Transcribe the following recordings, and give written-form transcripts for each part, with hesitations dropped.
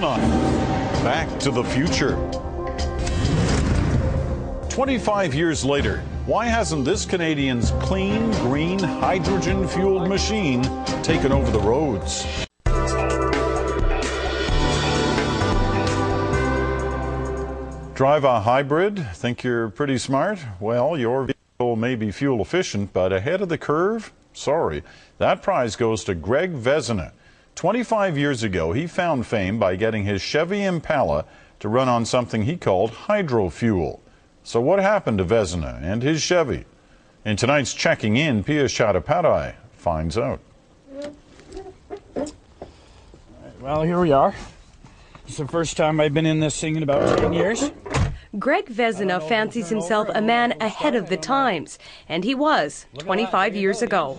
tonight. Back to the future. 25 years later, why hasn't this Canadian's clean, green, hydrogen-fueled machine taken over the roads? Drive a hybrid? Think you're pretty smart? Well, your vehicle may be fuel efficient, but ahead of the curve? Sorry. That prize goes to Greg Vezina. 25 years ago, he found fame by getting his Chevy Impala to run on something he called hydrofuel. So what happened to Vezina and his Chevy? In tonight's Checking In, Pia Chattopadhyay finds out. Well, here we are. It's the first time I've been in this thing in about 10 years. Greg Vezina fancies himself a man ahead of the times, and he was 25 years ago.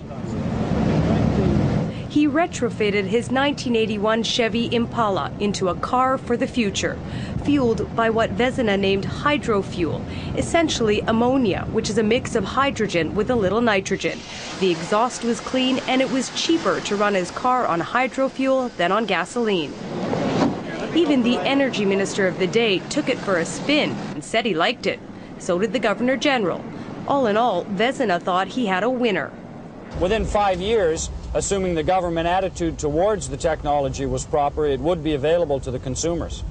He retrofitted his 1981 Chevy Impala into a car for the future, fueled by what Vezina named hydrofuel, essentially ammonia, which is a mix of hydrogen with a little nitrogen. The exhaust was clean, and it was cheaper to run his car on hydrofuel than on gasoline. Even the energy minister of the day took it for a spin and said he liked it. So did the Governor General. All in all, Vezina thought he had a winner. Within 5 years, assuming the government attitude towards the technology was proper, it would be available to the consumers.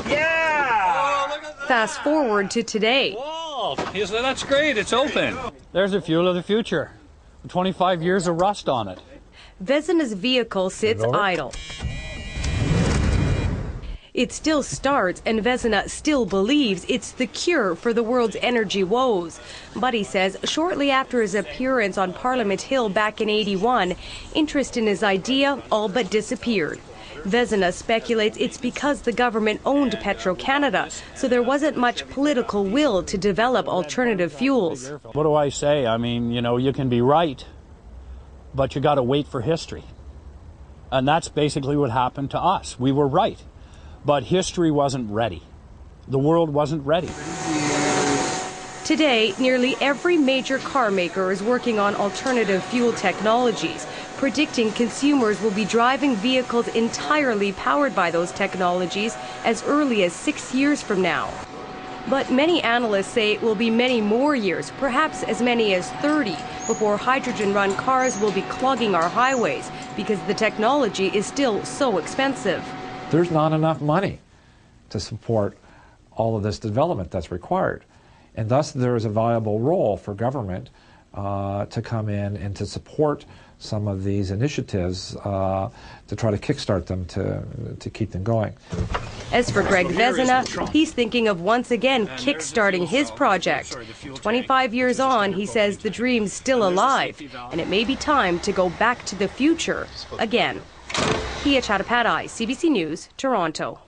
Yeah! Fast forward to today. Whoa, that's great, it's open. There's the fuel of the future. 25 years of rust on it. Vezina's vehicle sits idle. It still starts, and Vezina still believes it's the cure for the world's energy woes. But he says shortly after his appearance on Parliament Hill back in '81, interest in his idea all but disappeared. Vezina speculates it's because the government owned Petro-Canada, so there wasn't much political will to develop alternative fuels. What do I say? I mean, you know, you can be right, but you got to wait for history. And that's basically what happened to us. We were right. But history wasn't ready. The world wasn't ready. Today, nearly every major car maker is working on alternative fuel technologies, predicting consumers will be driving vehicles entirely powered by those technologies as early as 6 years from now. But many analysts say it will be many more years, perhaps as many as 30, before hydrogen-run cars will be clogging our highways because the technology is still so expensive. There's not enough money to support all of this development that's required. And thus there is a viable role for government to come in and to support some of these initiatives to try to kickstart them to keep them going. As for Greg Vezina, he's thinking of once again kickstarting his project. 25 years on, he says the dream's still alive, and it may be time to go back to the future again. Pia Chattopadhyay, CBC News, Toronto.